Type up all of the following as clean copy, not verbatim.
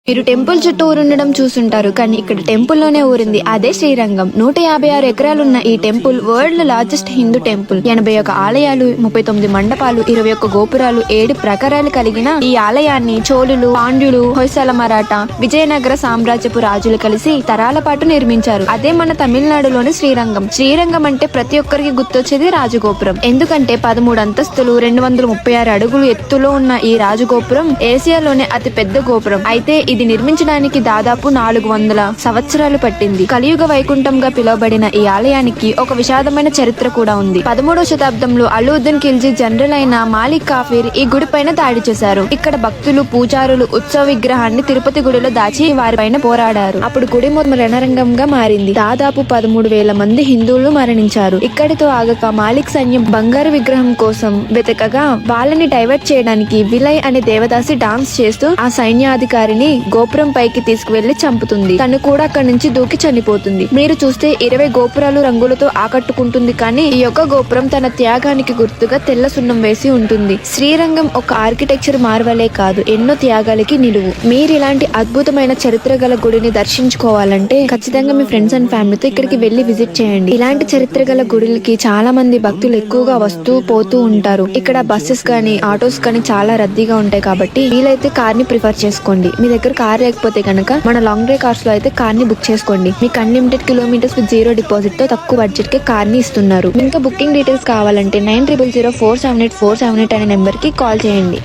మీరు టెంపుల్ చుట్టూ ఊరుండడం చూసుంటారు, కానీ ఇక్కడ టెంపుల్ లోనే ఊరింది అదే శ్రీరంగం. 156 ఎకరాలున్న ఈ temple world largest Hindu temple. 81 ఆలయాలు, 39 మండపాలు, 21 గోపురాలు, 7 ప్రకారాలు కలిగిన ఈ ఆలయాన్ని చోళులు, పాండ్యులు, హొయసల మరాఠా, విజయనగర సామ్రాజ్యపు రాజులు కలిసి తరాల పాటు నిర్మించారు. అదే మన తమిళనాడులోని శ్రీరంగం. శ్రీరంగం అంటే ప్రతి ఒక్కరికి గుర్తొచ్చేది రాజగోపురం. ఎందుకంటే 13 అంతస్తులు, 236 అడుగులు ఎత్తులో ఉన్న ఈ రాజగోపురం ఏసియాలోనే అతి పెద్ద గోపురం. అయితే ఇది నిర్మించడానికి దాదాపు 400 సంవత్సరాలు పట్టింది. కలియుగ వైకుంఠంగా పిలువబడిన ఈ ఆలయానికి ఒక విషాదమైన చరిత్ర కూడా ఉంది. 13వ శతాబ్దంలో అల్లుద్దీన్ ఖిల్జీ జనరల్ అయిన మాలిక్ కాఫీర్ ఈ గుడి పైన దాడి చేశారు. ఇక్కడ భక్తులు, పూజారులు ఉత్సవ విగ్రహాన్ని తిరుపతి గుడిలో దాచి వారిపైన పోరాడారు. అప్పుడు గుడి రణరంగంగా మారింది. దాదాపు 13,000 మంది హిందువులు మరణించారు. ఇక్కడితో ఆగక మాలిక్ సైన్యం బంగారు విగ్రహం కోసం వెతకగా వాళ్ళని డైవర్ట్ చేయడానికి విలయ్ అనే దేవదాసి డాన్స్ చేస్తూ ఆ సైన్యాధికారిని గోపురం పైకి తీసుకువెళ్లి చంపుతుంది. తను కూడా అక్కడి నుంచి దూకి చనిపోతుంది. మీరు చూస్తే 20 గోపురాలు రంగులతో ఆకట్టుకుంటుంది, కానీ ఈ యొక్క గోపురం తన త్యాగానికి గుర్తుగా తెల్ల సున్నం వేసి ఉంటుంది. శ్రీరంగం ఒక ఆర్కిటెక్చర్ మార్వలే కాదు, ఎన్నో త్యాగాలకి నిలువు. మీరు ఇలాంటి అద్భుతమైన చరిత్ర గల గుడిని దర్శించుకోవాలంటే ఖచ్చితంగా మీ ఫ్రెండ్స్ అండ్ ఫ్యామిలీతో ఇక్కడికి వెళ్లి విజిట్ చేయండి. ఇలాంటి చరిత్ర గల గుడులకి చాలా మంది భక్తులు ఎక్కువగా వస్తూ పోతూ ఉంటారు. ఇక్కడ బస్సెస్ కానీ ఆటోస్ కానీ చాలా రద్దీగా ఉంటాయి, కాబట్టి వీలైతే కార్ ని ప్రిఫర్ చేసుకోండి. మీ దగ్గర కార్ లేకపోతే కనుక మన లాంగ్ డ్రైవ్ కార్స్ లో అయితే కార్ ని బుక్ చేసుకోండి. మీకు అన్లిమిటెడ్ కిలోమీటర్స్ విత్ 0 డిపాజిట్ తో తక్కువ బడ్జెట్ కి కార్ ని ఇస్తున్నారు. ఇంకా బుకింగ్ డీటెయిల్స్ కావాలంటే 900478 అనే నెంబర్ కి కాల్ చేయండి.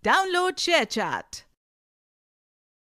Download ShareChat.